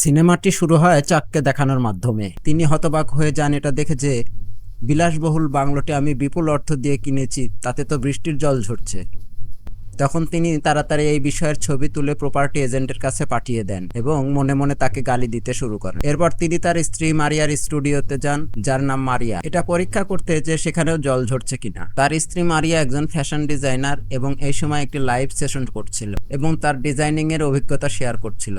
সিনেমাটি শুরু হয় চাককে দেখানোর মাধ্যমে। তিনি হতবাক হয়ে যান এটা দেখে যে বিলাসবহুল বাংলোটি আমি বিপুল অর্থ দিয়ে কিনেছি, তাতে তো বৃষ্টির জল ঝরছে। তখন তিনি তাড়াতাড়ি এই বিষয়ের ছবি তুলে প্রপার্টি এজেন্টের কাছে পাঠিয়ে দেন এবং মনে মনে তাকে গালি দিতে শুরু করেন। এরপর তিনি তার স্ত্রী মারিয়ার স্টুডিওতে যান, যার নাম মারিয়া, এটা পরীক্ষা করতে যে সেখানেও জল ঝরছে কিনা। তার স্ত্রী মারিয়া একজন ফ্যাশন ডিজাইনার এবং এই সময় একটি লাইভ সেশন করছিল এবং তার ডিজাইনিং এর অভিজ্ঞতা শেয়ার করছিল।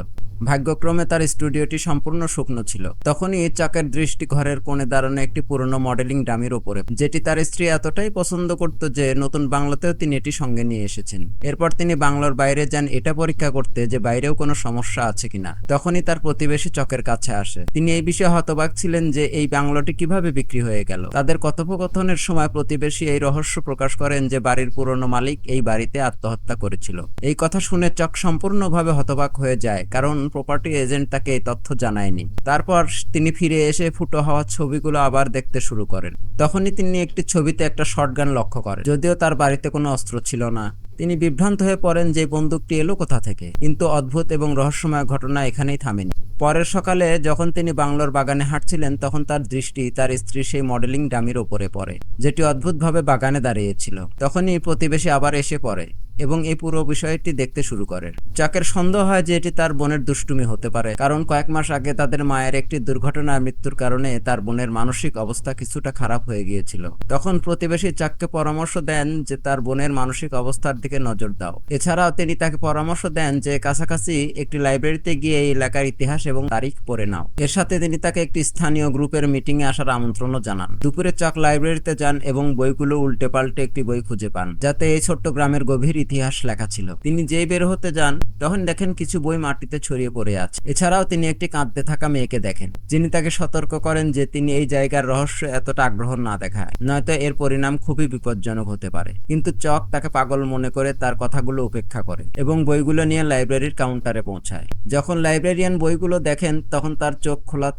ভাগ্যক্রমে তার স্টুডিওটি সম্পূর্ণ শুকনো ছিল। তখনই চাকের দৃষ্টি ঘরের কোণে দাঁড়ানো একটি পুরনো মডেলিং ডামির ওপরে, যেটি তার স্ত্রী এতটাই পছন্দ করত যে নতুন বাংলাতেও তিনি এটি সঙ্গে নিয়ে এসেছেন। এরপর তিনি বাংলোর বাইরে যান এটা পরীক্ষা করতে যে বাইরেও কোনো সমস্যা আছে কিনা। তখনই তার প্রতিবেশী চকের কাছে আসে। তিনি এই বিষয়ে হতবাক ছিলেন যে এই বাংলোটি কিভাবে বিক্রি হয়ে গেল। তাদের কথোপকথনের সময় প্রতিবেশী এই রহস্য প্রকাশ করেন যে বাড়ির পুরনো মালিক এই বাড়িতে আত্মহত্যা করেছিল। এই কথা শুনে চক সম্পূর্ণভাবে হতবাক হয়ে যায়, কারণ প্রপার্টি এজেন্ট তাকে এই তথ্য জানায়নি। তারপর তিনি ফিরে এসে ফুটো হওয়া ছবিগুলো আবার দেখতে শুরু করেন। তখনই তিনি একটি ছবিতে একটা শটগান লক্ষ্য করেন। যদিও তার বাড়িতে কোনো অস্ত্র ছিল না, তিনি বিভ্রান্ত হয়ে পড়েন যে বন্দুকটি এলো কোথা থেকে। কিন্তু অদ্ভুত এবং রহস্যময় ঘটনা এখানেই থামেনি। পরের সকালে যখন তিনি বাংলোর বাগানে হাঁটছিলেন, তখন তার দৃষ্টি তার স্ত্রী সেই মডেলিং ডামির ওপরে পড়ে, যেটি অদ্ভুতভাবে বাগানে দাঁড়িয়েছিল। তখনই প্রতিবেশী আবার এসে পড়ে এবং এই পুরো বিষয়টি দেখতে শুরু করে। চাকের সন্দেহ হয় যে এটি তার বোনের দুষ্টুমি হতে পারে, কারণ কয়েক মাস আগে তাদের মায়ের একটি দুর্ঘটনায় মৃত্যুর কারণে তার বোনের মানসিক অবস্থা কিছুটা খারাপ হয়ে গিয়েছিল। তখন প্রতিবেশী চাককে পরামর্শ দেন যে তার বোনের মানসিক অবস্থার দিকে নজর দাও। এছাড়াও তিনি তাকে পরামর্শ দেন যে কাছাকাছি একটি লাইব্রেরিতে গিয়ে এই এলাকার ইতিহাস এবং তারিখ পড়ে নাও। এর সাথে তিনি তাকে একটি স্থানীয় গ্রুপের মিটিং এ আসার আমন্ত্রণও জানান। দুপুরে চাক লাইব্রেরিতে যান এবং বইগুলো উল্টে পাল্টে একটি বই খুঁজে পান, যাতে এই ছোট্ট গ্রামের গভীর ইতিহাস লেখা ছিল। তিনি যেই বের হতে যান, তখন দেখেন কিছু বই মাটিতে ছড়িয়ে পড়ে আছে। এছাড়াও তিনি একটি কাঁদতে থাকা মেয়েকে দেখেন, যিনি তাকে সতর্ক করেন যে তিনি এই জায়গার রহস্য এতটা আগ্রহ না দেখায়, নয়তো এর পরিণাম খুবই বিপজ্জনক হতে পারে। কিন্তু চক তাকে পাগল মনে করে তার কথাগুলো উপেক্ষা করে এবং বইগুলো নিয়ে লাইব্রেরির কাউন্টারে পৌঁছায়। যখন লাইব্রেরিয়ান বইগুলো দেখেন, তখন তার চোখ খোলা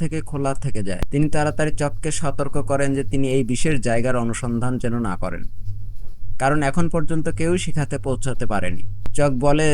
থেকে যায়। তিনি তাড়াতাড়ি চককে সতর্ক করেন যে তিনি এই বিশেষ জায়গার অনুসন্ধান যেন না করেন, কারণ এখন পর্যন্ত কেউ সেখানে পৌঁছাতে পারেনি। চক বলে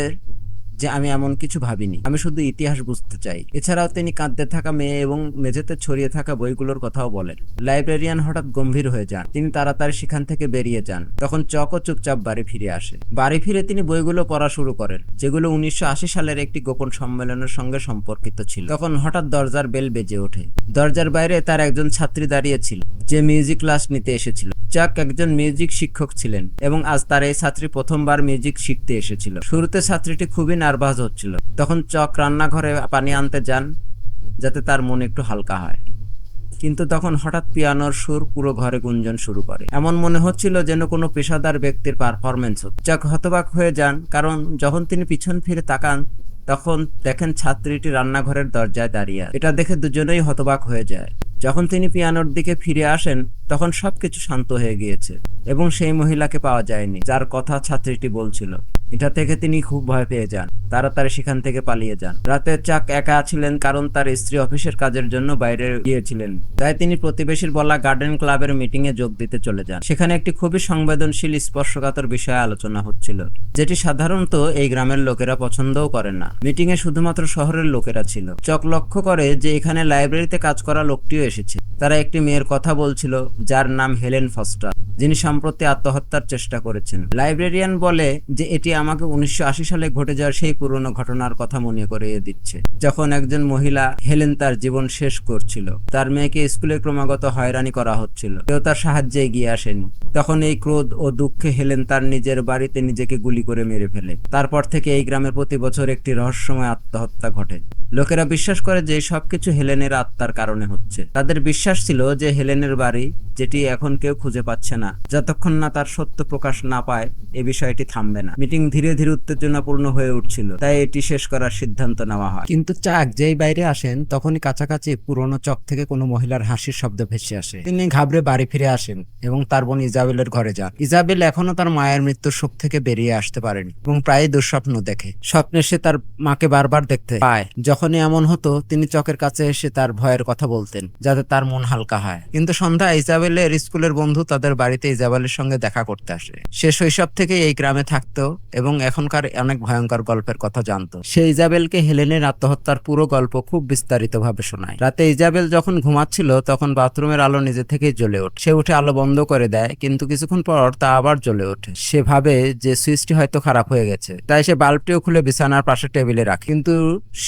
যে আমি এমন কিছু ভাবিনি, আমি শুধু ইতিহাস বুঝতে চাই। এছাড়াও তিনি কাঁদতে থাকা মেয়ে এবং মেঝেতে ছড়িয়ে থাকা বইগুলোর কথাও বলেন। লাইব্রেরিয়ান হঠাৎ গম্ভীর হয়ে যান। তিনি তাড়াতাড়ি সেখান থেকে বেরিয়ে যান। তখন চকও চুপচাপ বাড়ি ফিরে আসে। বাড়ি ফিরে তিনি বইগুলো পড়া শুরু করেন, যেগুলো 1980 সালের একটি গোপন সম্মেলনের সঙ্গে সম্পর্কিত ছিল। তখন হঠাৎ দরজার বেল বেজে ওঠে। দরজার বাইরে তার একজন ছাত্রী দাঁড়িয়ে ছিল, যে মিউজিক ক্লাস নিতে এসেছিল। চাক একজন মিউজিক শিক্ষক ছিলেন এবং আজ তার এই ছাত্রী প্রথমবার মিউজিক শিখতে এসেছিল। শুরুতে ছাত্রীটি খুবই নার্ভাস হচ্ছিল। তখন চক রান্নাঘরে পানি আনতে যান, যাতে তার মন একটু হালকা হয়। কিন্তু তখন হঠাৎ পিয়ানোর সুর পুরো ঘরে গুঞ্জন শুরু করে। এমন মনে হচ্ছিল যেন কোনো পেশাদার ব্যক্তির পারফরমেন্স হচ্ছে। চক হতবাক হয়ে যান, কারণ যখন তিনি পিছন ফিরে তাকান, তখন দেখেন ছাত্রীটি রান্নাঘরের দরজায় দাঁড়িয়ে। এটা দেখে দুজনেই হতবাক হয়ে যায়। যখন তিনি পিয়ানোর দিকে ফিরে আসেন, তখন সবকিছু শান্ত হয়ে গিয়েছে এবং সেই মহিলাকে পাওয়া যায়নি যার কথা ছাত্রীটি বলছিল। এটা থেকে তিনি খুব ভয় পেয়ে যান, তাড়াতাড়ি সেখান থেকে পালিয়ে যান। রাতে চাক একা ছিলেন, কারণ তার স্ত্রী অফিসের কাজের জন্য বাইরে গিয়েছিলেন। তাই তিনি প্রতিবেশীর বলা গার্ডেন ক্লাবের মিটিং এ যোগ দিতে চলে যান। সেখানে একটি খুবই সংবেদনশীল স্পর্শকাতর বিষয়ে আলোচনা হচ্ছিল, যেটি সাধারণত এই গ্রামের লোকেরা পছন্দও করেন না। মিটিং এ শুধুমাত্র শহরের লোকেরা ছিল। চক লক্ষ্য করে যে এখানে লাইব্রেরিতে কাজ করা লোকটিও এসেছে। তারা একটি মেয়ের কথা বলছিল, যার নাম হেলেন ফস্টার, যিনি সম্প্রতি আত্মহত্যার চেষ্টা করেছেন। লাইব্রেরিয়ান বলে যে এটি আমাকে 1980 সালে ঘটে যাওয়ার সেই পুরনো ঘটনার কথা মনে করিয়ে দিচ্ছে, যখন একজন মহিলা হেলেন তার জীবন শেষ করছিল। তার মেয়েকে স্কুলে ক্রমাগত হয়রানি করা হচ্ছিল, কেউ তার সাহায্যে এগিয়ে আসেনি। তখন এই ক্রোধ ও দুঃখে হেলেন তার নিজের বাড়িতে নিজেকে গুলি করে মেরে ফেলে। তারপর থেকে এই গ্রামে প্রতি বছর একটি রহস্যময় আত্মহত্যা ঘটে। লোকেরা বিশ্বাস করে যে সবকিছু হেলেনের আত্মার কারণে হচ্ছে। তাদের বিশ্বাস ছিল যে হেলেনের বাড়ি, যেটি এখন কেউ খুঁজে পাচ্ছে না, যতক্ষণ না তার সত্য প্রকাশ না পায়, এই বিষয়টি থামবে না। মিটিং ধীরে ধীরে উত্তেজনাপূর্ণ হয়ে উঠছিল, তাই এটি শেষ করার সিদ্ধান্ত নেওয়া হয়। কিন্তু চাক যেই বাইরে আসেন, তখনই কাছাকাছি পুরনো চক থেকে কোনো মহিলার হাসির শব্দ ভেসে আসে। তিনি ঘাবড়ে বাড়ি ফিরে আসেন এবং তার বোন ইজাবেলের ঘরে যান। ইজাবেল এখনো তার মায়ের মৃত্যুর শোক থেকে বেরিয়ে আসতে পারেনি এবং প্রায়ই দুঃস্বপ্ন দেখে। স্বপ্নে সে তার মাকে বারবার দেখতে পায়। যখনই এমন হতো, তিনি চকের কাছে এসে তার ভয়ের কথা বলতেন, যাতে তার মন হালকা হয়। কিন্তু সন্ধ্যায় ইজাবেলের স্কুলের বন্ধু তাদের বাড়িতে ইজাবেলের সঙ্গে দেখা করতে আসে। সে শৈশব থেকে এই গ্রামে থাকতো এবং এখনকার অনেক ভয়ঙ্কর গল্পের আত্মহত্যার কথা জানতো। সে ইজাবেলকে হেলেনের আত্মহত্যার পুরো গল্প খুব বিস্তারিতভাবে শোনায়। রাতে ইজাবেল যখন ঘুমাচ্ছিল তখন বাথরুমের আলো নিজে থেকেই জ্বলে ওঠে। সে উঠে আলো বন্ধ করে দেয়, কিন্তু কিছুক্ষণ পর তা আবার জ্বলে ওঠে। সে ভাবে যে সুইচটি হয়তো খারাপ হয়ে গেছে, তাই সে বাল্বটিও খুলে বিছানার পাশে টেবিলে রাখে। কিন্তু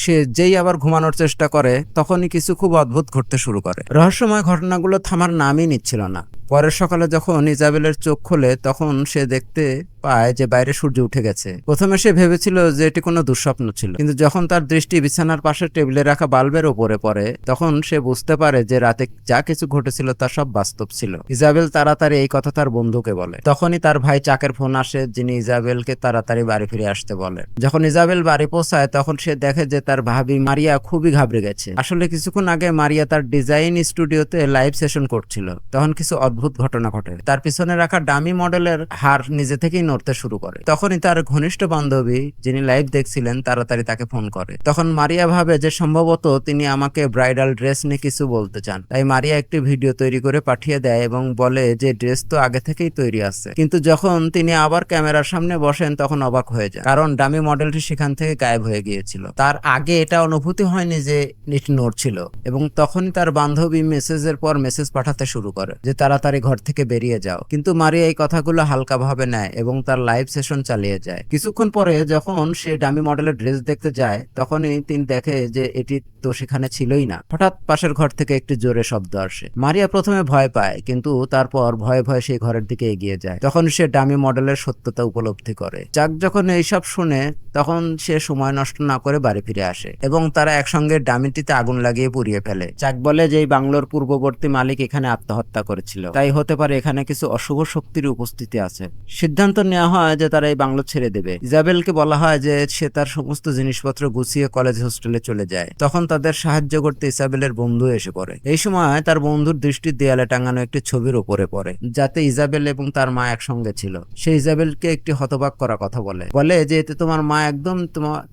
সে যেই আবার ঘুমানোর চেষ্টা করে তখনই কিছু খুব অদ্ভুত ঘটতে শুরু করে। রহস্যময় ঘটনাগুলো থামার নামই নিচ্ছিল না। পরের সকালে যখন ইজাবেলের চোখ খোলে তখন সে দেখতে পায় যে বাইরে সূর্য উঠে গেছে। প্রথমে সে ভেবেছিল যে এটি কোনো দুঃস্বপ্ন ছিল, কিন্তু যখন তার দৃষ্টি বিছানার পাশে টেবিলে রাখা বাল্বের উপরে পড়ে তখন সে বুঝতে পারে যে রাতে যা কিছু ঘটেছিল তা সব বাস্তব ছিল। ইজাবেল তাড়াতাড়ি এই কথা তার বন্ধুকে বলে। তখনই তার ভাই চাকের ফোন আসে, যিনি ইজাবেলকে তাড়াতাড়ি বাড়ি ফিরে আসতে বলে। যখন ইজাবেল বাড়ি পৌঁছায় তখন সে দেখে যে তার ভাবি মারিয়া খুবই ঘাবড়ে গেছে। আসলে কিছুক্ষণ আগে মারিয়া তার ডিজাইন স্টুডিওতে লাইভ সেশন করছিল। তখন কিছু অদ্ভুত ঘটনা ঘটে। তার পিছনে রাখা ডামি মডেলের হার নিজে থেকেই নড়তে শুরু করে। তখনই তার ঘনিষ্ঠ বান্ধবী, যিনি লাইভ দেখছিলেন, তাড়াতাড়ি তাকে ফোন করে। তখন মারিয়া ভাবে যে সম্ভবত তিনি আমাকে ব্রাইডাল ড্রেস নিয়ে কিছু বলতে চান। তাই মারিয়া একটি ভিডিও তৈরি করে পাঠিয়ে দেয় এবং বলে যে ড্রেস তো আগে থেকেই তৈরি আছে। কিন্তু যখন তিনি আবার ক্যামেরার সামনে বসেন তখন অবাক হয়ে যায়, কারণ ডামি মডেলটি সেখান থেকে গায়েব হয়ে গিয়েছিল। তার আগে এটা অনুভূতি হয়নি যে এটি নড়ছিল, এবং তখনই তার বান্ধবী মেসেজের পর মেসেজ পাঠাতে শুরু করে যে তাড়াতাড়ি ঘর থেকে বেরিয়ে যাও। কিন্তু মারিয়া এই কথাগুলো হালকাভাবে নেয় এবং তার লাইভ সেশন চালিয়ে যায়। কিছুক্ষণ পরে যখন সে ডামি মডেলের ড্রেস দেখতে যায় তখনই তিনি দেখে যে এটি তো সেখানে ছিলই না। হঠাৎ পাশের ঘর থেকে একটি জোরে শব্দ আসে। মারিয়া প্রথমে ভয় পায়, কিন্তু তারপর ভয়ে ভয়ে সেই ঘরের দিকে এগিয়ে যায়। তখন সে ডামি মডেলের সত্যতা উপলব্ধি করে। চাক যখন এইসব শুনে তখন সে সময় নষ্ট না করে বাড়ি ফিরে আসে এবং তারা একসঙ্গে ডামিটিতে আগুন লাগিয়ে পুড়িয়ে ফেলে। চাক বলে যে এই বাংলোর পূর্ববর্তী মালিক এখানে আত্মহত্যা করেছিল, তাই হতে পারে এখানে কিছু অশুভ শক্তির উপস্থিতি আছে। সিদ্ধান্ত নেওয়া হয় যে তারা এই বাংলো ছেড়ে দেবে। ইজাবেলকে বলা হয় যে সে তার সমস্ত জিনিসপত্র গুছিয়ে কলেজ হোস্টেলে চলে যায়। তখন তাদের সাহায্য করতে ইজাবেলের বন্ধু এসে পড়ে। এই সময় তার বন্ধুর দৃষ্টি দেয়ালে টাঙানো একটি ছবির উপরে পড়ে, যাতে ইজাবেল এবং তার মা একসঙ্গে ছিল। সে ইজাবেলকে একটি হতবাক করা কথা বলে যে এতে তোমার মা একদম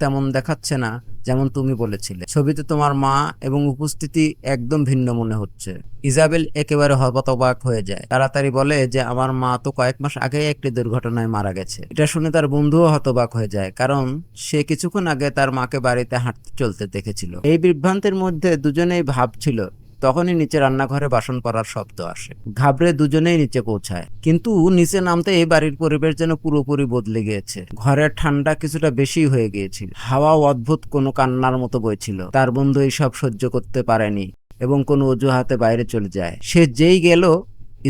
তেমন দেখাচ্ছে না যেমন তুমি বলেছিলে। ছবিতে তোমার মা এবং উপস্থিতি একদম ভিন্ন মনে হচ্ছে। ইজাবেল একেবারে হতবাক হয়ে যায়। তাড়াতাড়ি বলে যে আমার মা তো কয়েক মাস আগে একটি দুর্ঘটনায় মারা গেছে। এটা শুনে তার বন্ধুও হতবাক হয়ে যায়, কারণ সে কিছুক্ষণ আগে তার মাকে বাড়িতে হাঁটতে চলতে দেখেছিল। এই বিভ্রান্তির মধ্যে দুজনেই ভাবছিল। তখনই নিচে রান্নাঘরে বাসন পড়ার শব্দ আসে। ঘাবড়ে দুজনেই নিচে পৌঁছায়, কিন্তু নিচে নামতে এই বাড়ির পরিবেশ যেন পুরোপুরি বদলে গিয়েছে। ঘরের ঠান্ডা কিছুটা বেশি হয়ে গিয়েছিল। হাওয়াও অদ্ভুত কোনো কান্নার মতো বইছিল। তার বন্ধু এইসব সহ্য করতে পারেনি এবং কোনো অজুহাতে বাইরে চলে যায়। সে যেই গেল,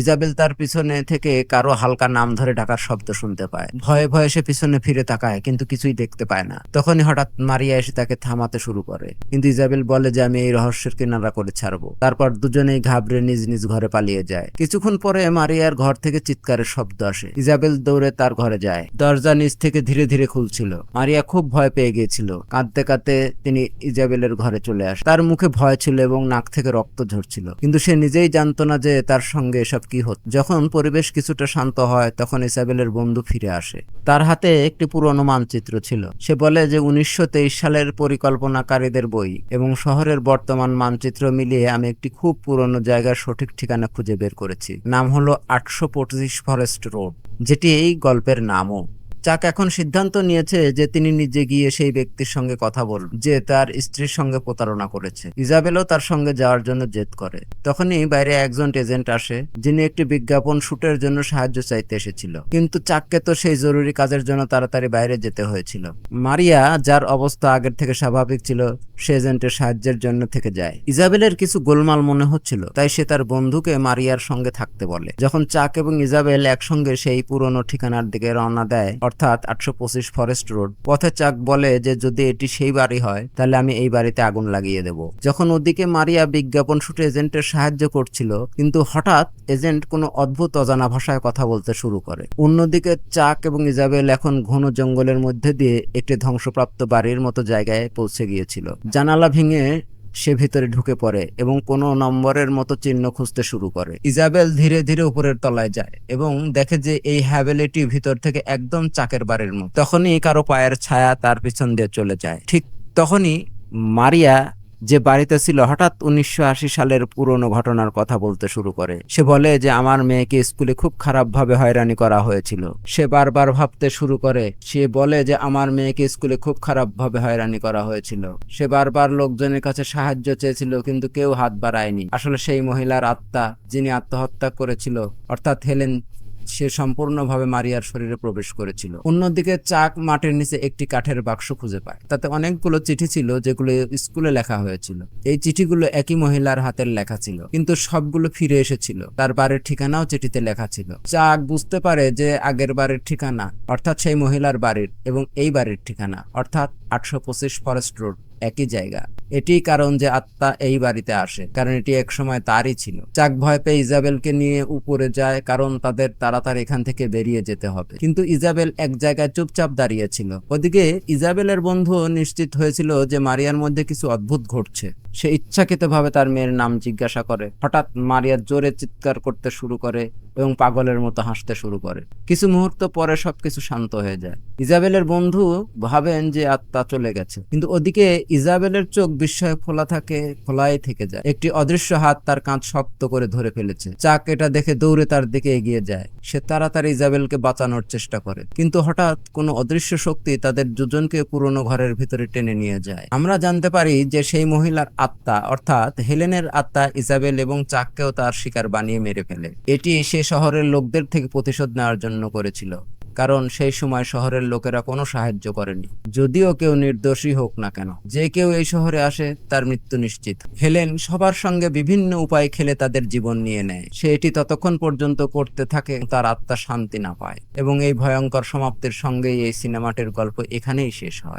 ইজাবেল তার পিছনে থেকে কারো হালকা নাম ধরে ডাকার শব্দ শুনতে পায়। ভয়ে ভয়ে সে পিছনে ফিরে তাকায়, কিন্তু কিছুই দেখতে পায় না। তখনই হঠাৎ মারিয়া এসে তাকে থামাতে শুরু করে, কিন্তু ইজাবেল বলে যে আমি এই রহস্যের কিনারা করে ছাড়বো। তারপর দুজনেই ঘাবড়ে নিজ নিজ ঘরে পালিয়ে যায়। কিছুক্ষণ পরে মারিয়ার ঘর থেকে চিৎকারের শব্দ আসে। ইজাবেল দৌড়ে তার ঘরে যায়। দরজা নিচ থেকে ধীরে ধীরে খুলছিল। মারিয়া খুব ভয় পেয়ে গিয়েছিল। কাঁদতে কাঁদতে তিনি ইজাবেলের ঘরে চলে আসে। তার মুখে ভয় ছিল এবং নাক থেকে রক্ত ঝরছিল, কিন্তু সে নিজেই জানতো না যে তার সঙ্গে এসব কি হতো। যখন পরিবেশ কিছুটা শান্ত হয় তখন ইসাবেলের বন্ধু ফিরে আসে। তার হাতে একটি পুরনো মানচিত্র ছিল। সে বলে যে 1923 সালের পরিকল্পনাকারীদের বই এবং শহরের বর্তমান মানচিত্র মিলিয়ে আমি একটি খুব পুরনো জায়গার সঠিক ঠিকানা খুঁজে বের করেছি। নাম হলো 825 ফরেস্ট রোড, যেটি এই গল্পের নামও। চাক এখন সিদ্ধান্ত নিয়েছে যে তিনি নিজে গিয়ে সেই ব্যক্তির সঙ্গে কথা বলবেন যে তার স্ত্রীর সঙ্গে প্রতারণা করেছে। ইজাবেলও তার সঙ্গে যাওয়ার জন্য জেদ করে। তখনই বাইরে একজন এজেন্ট আসে, যিনি একটি বিজ্ঞাপন শুটের জন্য সাহায্য চাইতে এসেছিল, কিন্তু চাককে তো সেই জরুরি কাজের জন্য তাড়াতাড়ি বাইরে যেতে হয়েছিল। মারিয়া, যার অবস্থা আগের থেকে স্বাভাবিক ছিল, সে এজেন্টের সাহায্যের জন্য থেকে যায়। ইজাবেলের কিছু গোলমাল মনে হচ্ছিল, তাই সে তার বন্ধুকে মারিয়ার সঙ্গে থাকতে বলে। যখন চাক এবং ইজাবেল একসঙ্গে সেই পুরনো ঠিকানার দিকে রওনা দেয়, অর্থাৎ 825 ফরেস্ট রোড, পথে চাক বলে যে যদি এটি সেই বাড়ি হয় তাহলে আমি এই বাড়িতে আগুন লাগিয়ে দেব। যখন ওদিকে মারিয়া বিজ্ঞাপন শুটে এজেন্টের সাহায্য করছিল, কিন্তু হঠাৎ এজেন্ট কোনো অদ্ভুত অজানা ভাষায় কথা বলতে শুরু করে। অন্যদিকে চাক এবং ইজাবেল এখন ঘন জঙ্গলের মধ্যে দিয়ে একটি ধ্বংসপ্রাপ্ত বাড়ির মতো জায়গায় পৌঁছে গিয়েছিল। জানালা ভেঙে সে ভিতরে ঢুকে পড়ে এবং কোনো নম্বরের মতো চিহ্ন খুঁজতে শুরু করে। ইজাবেল ধীরে ধীরে উপরের তলায় যায় এবং দেখে যে এই হ্যাভেলিটি ভিতর থেকে একদম চাকের বাড়ির মতো। তখনই কারো পায়ের ছায়া তার পিছন দিয়ে চলে যায়। ঠিক তখনই মারিয়া যে বাড়িতে ছিল হঠাৎ 1980 সালের পুরনো ঘটনার কথা বলতে শুরু করে। সে বলে যে আমার মেয়েকে স্কুলে খুব খারাপভাবে হয়রানি করা হয়েছিল। সে বারবার ভাবতে শুরু করে, সে বলে যে আমার মেয়েকে স্কুলে খুব খারাপভাবে হয়রানি করা হয়েছিল। সে বারবার লোকজনের কাছে সাহায্য চেয়েছিল, কিন্তু কেউ হাত বাড়ায়নি। আসলে সেই মহিলার আত্মা যিনি আত্মহত্যা করেছিল, অর্থাৎ হেলেন, সে সম্পূর্ণভাবে মারিয়ার শরীরে প্রবেশ করেছিল। অন্যদিকে চাক মাটির নিচে একটি কাঠের বাক্স খুঁজে পায়। তাতে অনেকগুলো চিঠি ছিল যেগুলো স্কুলে লেখা হয়েছিল। এই চিঠিগুলো একই মহিলার হাতের লেখা ছিল, কিন্তু সবগুলো ফিরে এসেছিল। তার বাড়ির ঠিকানাও চিঠিতে লেখা ছিল। চাক বুঝতে পারে যে আগের বাড়ির ঠিকানা, অর্থাৎ সেই মহিলার বাড়ির, এবং এই বাড়ির ঠিকানা, অর্থাৎ 825 ফরেস্ট রোড, একই জায়গা। এটিই কারণ যে আত্মা এই বাড়িতে আসে, কারণ এটি একসময় তারই ছিল। চাক ভয় পেয়ে ইজাবেলকে নিয়ে উপরে যায়, কারণ তাদের তাড়াতাড়ি এখান থেকে বেরিয়ে যেতে হবে। কিন্তু ইজাবেল এক জায়গায় চুপচাপ দাঁড়িয়েছিল। ওদিকে ইজাবেলের বন্ধু নিশ্চিত হয়েছিল যে মারিয়ার মধ্যে কিছু অদ্ভুত ঘটছে। সে ইচ্ছাকৃতভাবে তার মেয়ের নাম জিজ্ঞাসা করে। হঠাৎ মারিয়া জোরে চিৎকার করতে শুরু করে এবং পাগলের মতো হাসতে শুরু করে। কিছু মুহূর্ত পরে সবকিছু শান্ত হয়ে যায়। ইজাবেলের বন্ধু ভাবেন যে আত্মা চলে গেছে, কিন্তু ওদিকে ইজাবেলের চোখ বিস্ময়ে খোলাই থেকে যায়। একটি অদৃশ্য হাত তার কাঁধ শক্ত করে ধরে ফেলেছে। চাক এটা দেখে দৌড়ে তার দিকে এগিয়ে যায়। সে তাড়াতাড়ি ইজাবেলকে বাঁচানোর চেষ্টা করে, কিন্তু হঠাৎ কোনো অদৃশ্য শক্তি তাদের দুজনকে পুরনো ঘরের ভিতরে টেনে নিয়ে যায়। আমরা জানতে পারি যে সেই মহিলার আত্মা, অর্থাৎ হেলেনের আত্মা, ইজাবেল এবং চাককেও তার শিকার বানিয়ে মেরে ফেলে। এটি সে শহরের লোকদের থেকে প্রতিশোধ নেওয়ার জন্য করেছিল, কারণ সেই সময় শহরের লোকেরা কোনো সাহায্য করেনি, যদিও কেউ নির্দোষী হোক না কেন। যে কেউ এই শহরে আসে তার মৃত্যু নিশ্চিত। হেলেন সবার সঙ্গে বিভিন্ন উপায় খেলে তাদের জীবন নিয়ে নেয়। সে এটি ততক্ষণ পর্যন্ত করতে থাকে তার আত্মা শান্তি না পায়, এবং এই ভয়ঙ্কর সমাপ্তির সঙ্গেই এই সিনেমাটির গল্প এখানেই শেষ হয়।